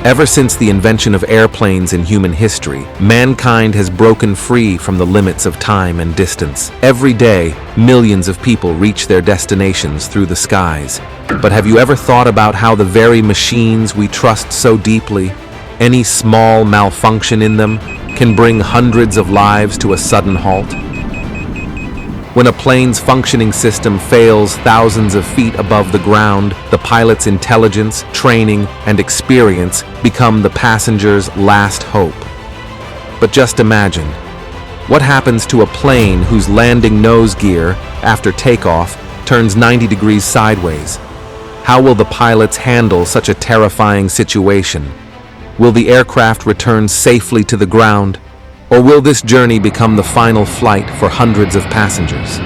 Ever since the invention of airplanes in human history, mankind has broken free from the limits of time and distance. Every day, millions of people reach their destinations through the skies. But have you ever thought about how the very machines we trust so deeply, any small malfunction in them, can bring hundreds of lives to a sudden halt? When a plane's functioning system fails thousands of feet above the ground, the pilot's intelligence, training, and experience become the passenger's last hope. But just imagine, what happens to a plane whose landing nose gear, after takeoff, turns 90 degrees sideways? How will the pilots handle such a terrifying situation? Will the aircraft return safely to the ground? Or will this journey become the final flight for hundreds of passengers?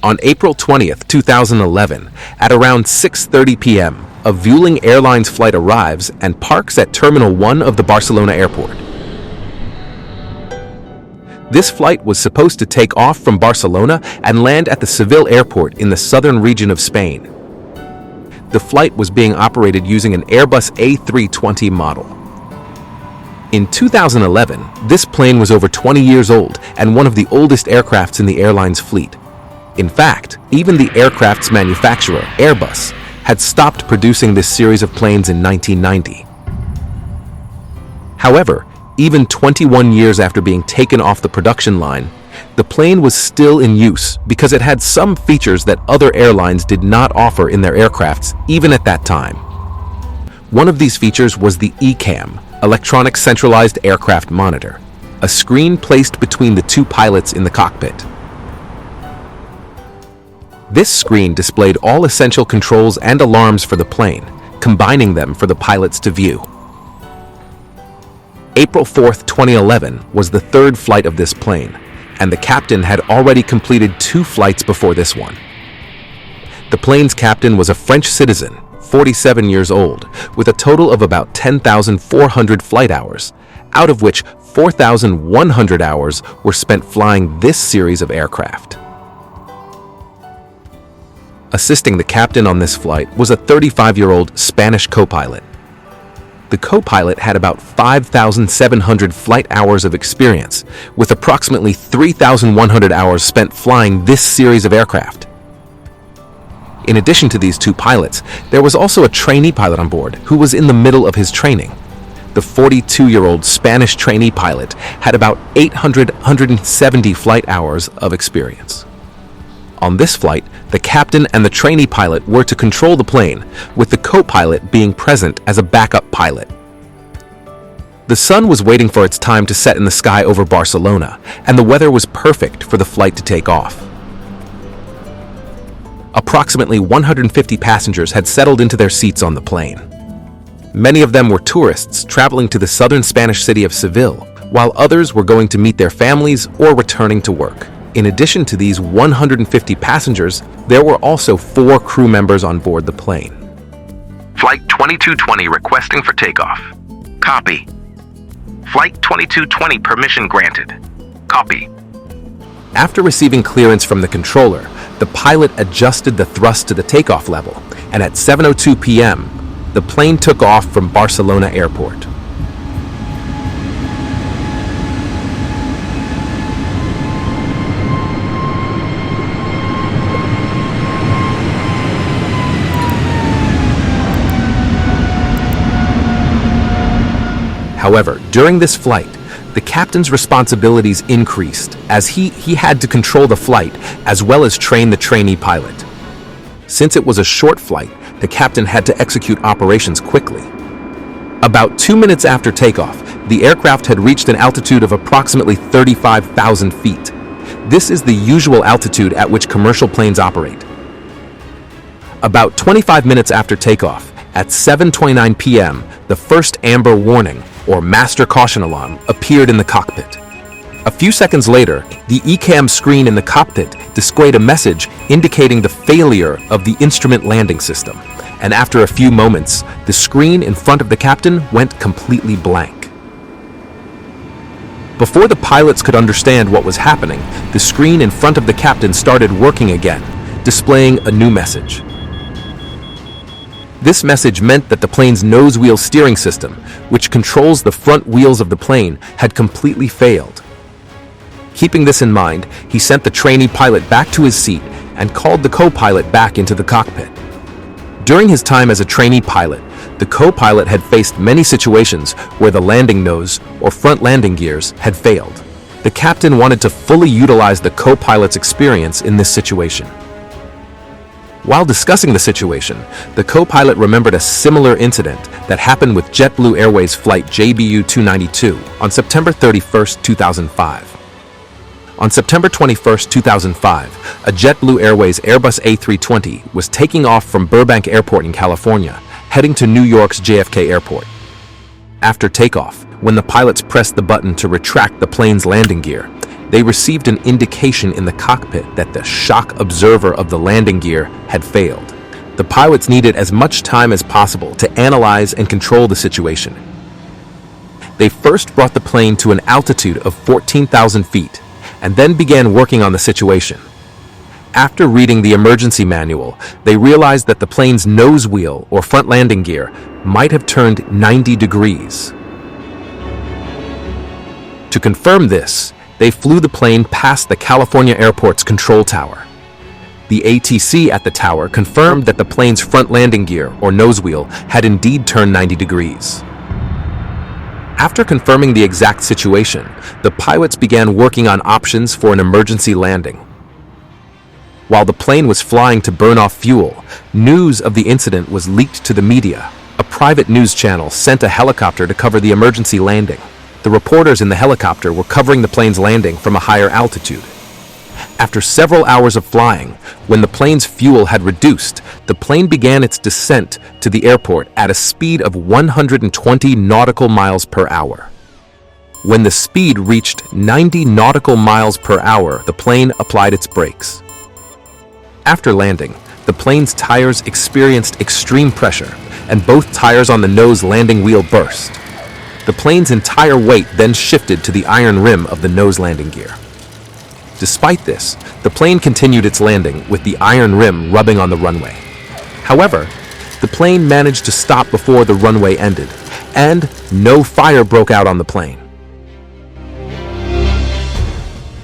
On April 20th, 2011, at around 6:30 p.m., a Vueling Airlines flight arrives and parks at Terminal 1 of the Barcelona airport. This flight was supposed to take off from Barcelona and land at the Seville airport in the southern region of Spain. The flight was being operated using an Airbus A320 model. In 2011, this plane was over 20 years old and one of the oldest aircrafts in the airline's fleet. In fact, even the aircraft's manufacturer, Airbus, had stopped producing this series of planes in 1990. However, even 21 years after being taken off the production line, the plane was still in use because it had some features that other airlines did not offer in their aircrafts, even at that time. One of these features was the ECAM, Electronic Centralized Aircraft Monitor, a screen placed between the two pilots in the cockpit. This screen displayed all essential controls and alarms for the plane, combining them for the pilots to view. April 4th, 2011 was the third flight of this plane, and the captain had already completed 2 flights before this one. The plane's captain was a French citizen, 47 years old, with a total of about 10,400 flight hours, out of which 4,100 hours were spent flying this series of aircraft. Assisting the captain on this flight was a 35-year-old Spanish co-pilot. The co-pilot had about 5,700 flight hours of experience, with approximately 3,100 hours spent flying this series of aircraft. In addition to these 2 pilots, there was also a trainee pilot on board who was in the middle of his training. The 42-year-old Spanish trainee pilot had about 870 flight hours of experience. On this flight, the captain and the trainee pilot were to control the plane, with the co-pilot being present as a backup pilot. The sun was waiting for its time to set in the sky over Barcelona, and the weather was perfect for the flight to take off. Approximately 150 passengers had settled into their seats on the plane. Many of them were tourists traveling to the southern Spanish city of Seville, while others were going to meet their families or returning to work. In addition to these 150 passengers, there were also 4 crew members on board the plane. Flight 2220 requesting for takeoff. Copy. Flight 2220 permission granted. Copy. After receiving clearance from the controller, the pilot adjusted the thrust to the takeoff level, and at 7:02 p.m., the plane took off from Barcelona airport. However, during this flight, the captain's responsibilities increased as he had to control the flight as well as train the trainee pilot. Since it was a short flight, the captain had to execute operations quickly. About 2 minutes after takeoff, the aircraft had reached an altitude of approximately 35,000 feet. This is the usual altitude at which commercial planes operate. About 25 minutes after takeoff, at 7:29 p.m., the first amber warning, or master caution alarm, appeared in the cockpit. A few seconds later, the ECAM screen in the cockpit displayed a message indicating the failure of the instrument landing system, and after a few moments, the screen in front of the captain went completely blank. Before the pilots could understand what was happening, the screen in front of the captain started working again, displaying a new message. This message meant that the plane's nose wheel steering system, which controls the front wheels of the plane, had completely failed. Keeping this in mind, he sent the trainee pilot back to his seat and called the co-pilot back into the cockpit. During his time as a trainee pilot, the co-pilot had faced many situations where the landing nose or front landing gears had failed. The captain wanted to fully utilize the co-pilot's experience in this situation. While discussing the situation, the co-pilot remembered a similar incident that happened with JetBlue Airways flight JBU 292 on September 31, 2005. On September 21, 2005, a JetBlue Airways Airbus A320 was taking off from Burbank Airport in California, heading to New York's JFK Airport. After takeoff, when the pilots pressed the button to retract the plane's landing gear, they received an indication in the cockpit that the shock absorber of the landing gear had failed. The pilots needed as much time as possible to analyze and control the situation. They first brought the plane to an altitude of 14,000 feet, and then began working on the situation. After reading the emergency manual, they realized that the plane's nose wheel or front landing gear might have turned 90 degrees. To confirm this, they flew the plane past the California airport's control tower. The ATC at the tower confirmed that the plane's front landing gear or nose wheel had indeed turned 90 degrees. After confirming the exact situation, the pilots began working on options for an emergency landing. While the plane was flying to burn off fuel, news of the incident was leaked to the media. A private news channel sent a helicopter to cover the emergency landing. The reporters in the helicopter were covering the plane's landing from a higher altitude. After several hours of flying, when the plane's fuel had reduced, the plane began its descent to the airport at a speed of 120 nautical miles per hour. When the speed reached 90 nautical miles per hour, the plane applied its brakes. After landing, the plane's tires experienced extreme pressure, and both tires on the nose landing wheel burst. The plane's entire weight then shifted to the iron rim of the nose landing gear. Despite this, the plane continued its landing with the iron rim rubbing on the runway. However, the plane managed to stop before the runway ended, and no fire broke out on the plane.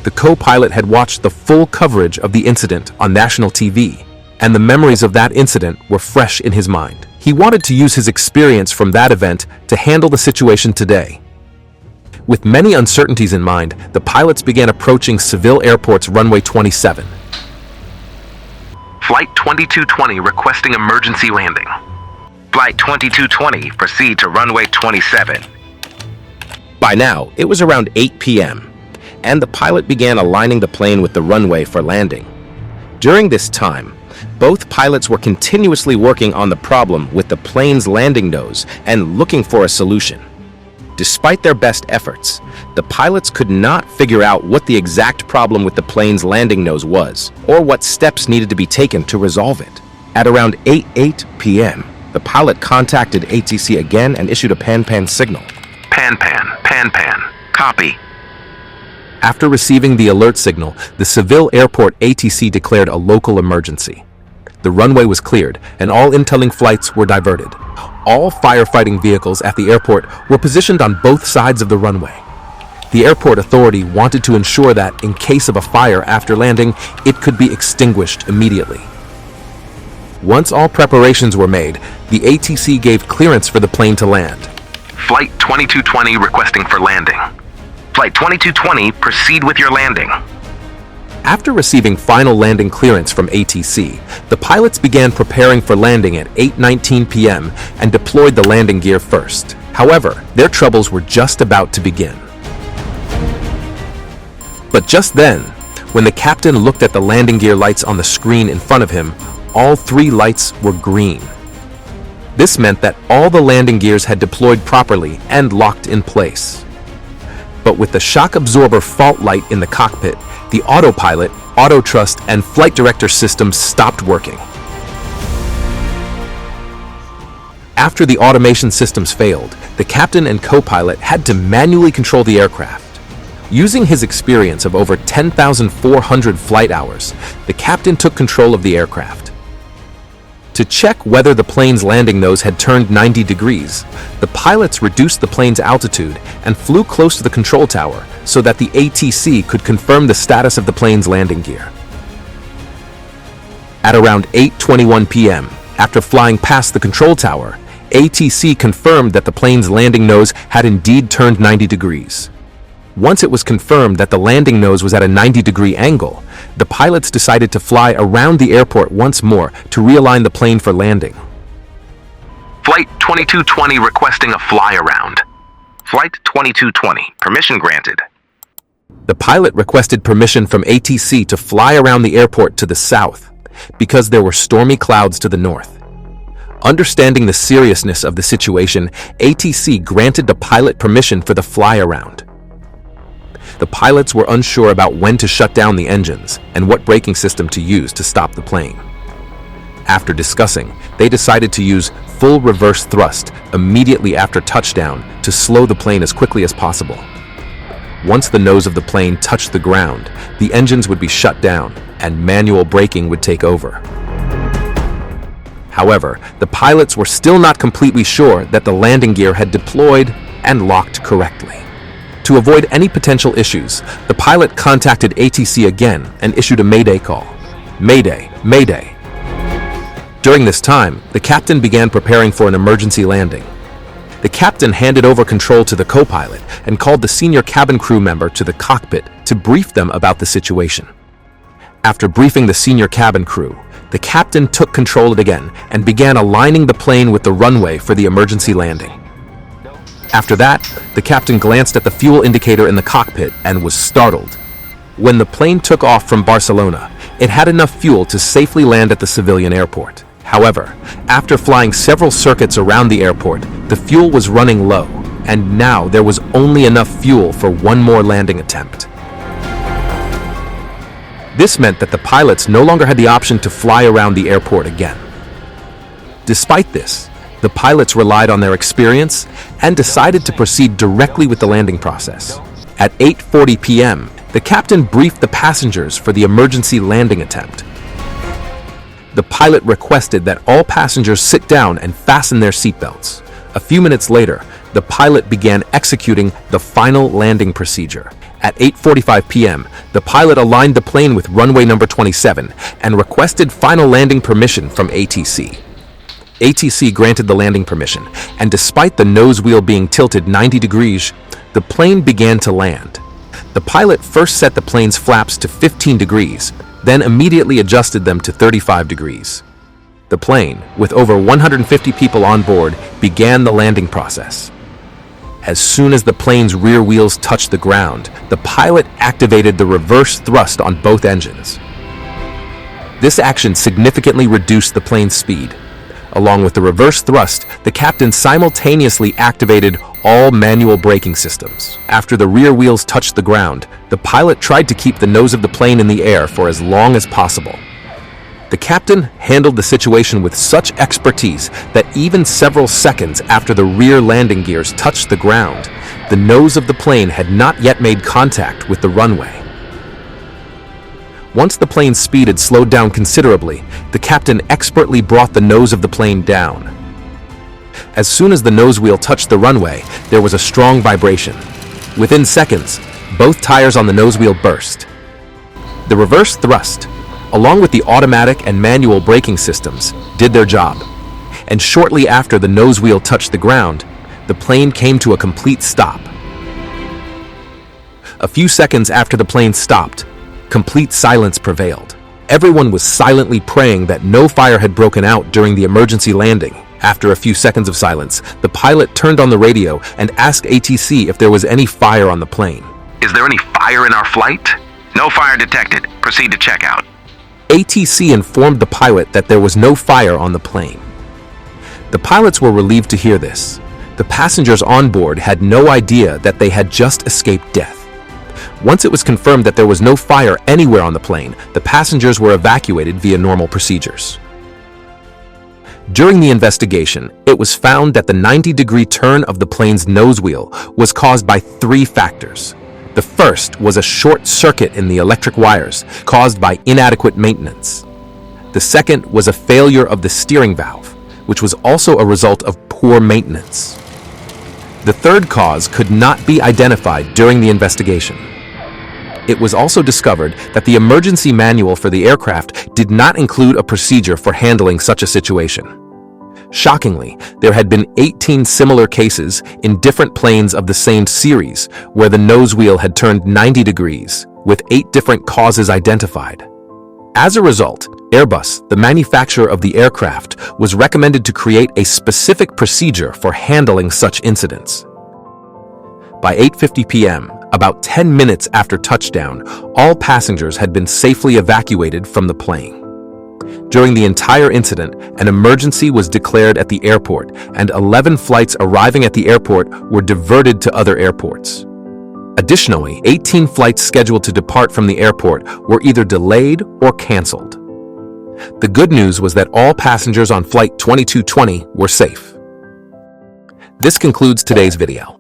The co-pilot had watched the full coverage of the incident on national TV, and the memories of that incident were fresh in his mind. He wanted to use his experience from that event to handle the situation today. With many uncertainties in mind, the pilots began approaching Seville Airport's runway 27. Flight 2220 requesting emergency landing. Flight 2220 proceed to runway 27. By now, it was around 8 p.m., and the pilot began aligning the plane with the runway for landing. During this time, both pilots were continuously working on the problem with the plane's landing nose and looking for a solution. Despite their best efforts, the pilots could not figure out what the exact problem with the plane's landing nose was, or what steps needed to be taken to resolve it. At around 8:08 p.m., the pilot contacted ATC again and issued a pan-pan signal. Pan-pan, copy. After receiving the alert signal, the Seville Airport ATC declared a local emergency. The runway was cleared, and all incoming flights were diverted. All firefighting vehicles at the airport were positioned on both sides of the runway. The airport authority wanted to ensure that, in case of a fire after landing, it could be extinguished immediately. Once all preparations were made, the ATC gave clearance for the plane to land. Flight 2220 requesting for landing. Flight 2220, proceed with your landing. After receiving final landing clearance from ATC, the pilots began preparing for landing at 8:19 p.m. and deployed the landing gear first. However, their troubles were just about to begin. But just then, when the captain looked at the landing gear lights on the screen in front of him, all three lights were green. This meant that all the landing gears had deployed properly and locked in place. But with the shock absorber fault light in the cockpit, the autopilot, auto thrust, and flight director systems stopped working. After the automation systems failed, the captain and co-pilot had to manually control the aircraft. Using his experience of over 10,400 flight hours, the captain took control of the aircraft. To check whether the plane's landing nose had turned 90 degrees, the pilots reduced the plane's altitude and flew close to the control tower so that the ATC could confirm the status of the plane's landing gear. At around 8:21 p.m., after flying past the control tower, ATC confirmed that the plane's landing nose had indeed turned 90 degrees. Once it was confirmed that the landing nose was at a 90-degree angle, the pilots decided to fly around the airport once more to realign the plane for landing. Flight 2220 requesting a fly around. Flight 2220, permission granted. The pilot requested permission from ATC to fly around the airport to the south because there were stormy clouds to the north. Understanding the seriousness of the situation, ATC granted the pilot permission for the fly around. The pilots were unsure about when to shut down the engines and what braking system to use to stop the plane. After discussing, they decided to use full reverse thrust immediately after touchdown to slow the plane as quickly as possible. Once the nose of the plane touched the ground, the engines would be shut down and manual braking would take over. However, the pilots were still not completely sure that the landing gear had deployed and locked correctly. To avoid any potential issues, the pilot contacted ATC again and issued a Mayday call. Mayday, Mayday. During this time, the captain began preparing for an emergency landing. The captain handed over control to the co-pilot and called the senior cabin crew member to the cockpit to brief them about the situation. After briefing the senior cabin crew, the captain took control again and began aligning the plane with the runway for the emergency landing. After that, the captain glanced at the fuel indicator in the cockpit and was startled. When the plane took off from Barcelona, it had enough fuel to safely land at the Seville airport. However, after flying several circuits around the airport, the fuel was running low, and now there was only enough fuel for one more landing attempt. This meant that the pilots no longer had the option to fly around the airport again. Despite this, the pilots relied on their experience and decided to proceed directly with the landing process. At 8:40 p.m., the captain briefed the passengers for the emergency landing attempt. The pilot requested that all passengers sit down and fasten their seatbelts. A few minutes later, the pilot began executing the final landing procedure. At 8:45 p.m., the pilot aligned the plane with runway number 27 and requested final landing permission from ATC. ATC granted the landing permission, and despite the nose wheel being tilted 90 degrees, the plane began to land. The pilot first set the plane's flaps to 15 degrees, then immediately adjusted them to 35 degrees. The plane, with over 150 people on board, began the landing process. As soon as the plane's rear wheels touched the ground, the pilot activated the reverse thrust on both engines. This action significantly reduced the plane's speed. Along with the reverse thrust, the captain simultaneously activated all manual braking systems. After the rear wheels touched the ground, the pilot tried to keep the nose of the plane in the air for as long as possible. The captain handled the situation with such expertise that even several seconds after the rear landing gears touched the ground, the nose of the plane had not yet made contact with the runway. Once the plane's speed had slowed down considerably, the captain expertly brought the nose of the plane down. As soon as the nose wheel touched the runway, there was a strong vibration. Within seconds, both tires on the nose wheel burst. The reverse thrust, along with the automatic and manual braking systems, did their job. And shortly after the nose wheel touched the ground, the plane came to a complete stop. A few seconds after the plane stopped, complete silence prevailed. Everyone was silently praying that no fire had broken out during the emergency landing. After a few seconds of silence, the pilot turned on the radio and asked ATC if there was any fire on the plane. Is there any fire in our flight? No fire detected. Proceed to checkout. ATC informed the pilot that there was no fire on the plane. The pilots were relieved to hear this. The passengers on board had no idea that they had just escaped death. Once it was confirmed that there was no fire anywhere on the plane, the passengers were evacuated via normal procedures. During the investigation, it was found that the 90-degree turn of the plane's nose wheel was caused by 3 factors. The first was a short circuit in the electric wires caused by inadequate maintenance. The second was a failure of the steering valve, which was also a result of poor maintenance. The third cause could not be identified during the investigation. It was also discovered that the emergency manual for the aircraft did not include a procedure for handling such a situation. Shockingly, there had been 18 similar cases in different planes of the same series where the nose wheel had turned 90 degrees, with 8 different causes identified. As a result, Airbus, the manufacturer of the aircraft, was recommended to create a specific procedure for handling such incidents. By 8:50 p.m., about 10 minutes after touchdown, all passengers had been safely evacuated from the plane. During the entire incident, an emergency was declared at the airport, and 11 flights arriving at the airport were diverted to other airports. Additionally, 18 flights scheduled to depart from the airport were either delayed or canceled. The good news was that all passengers on Flight 2220 were safe. This concludes today's video.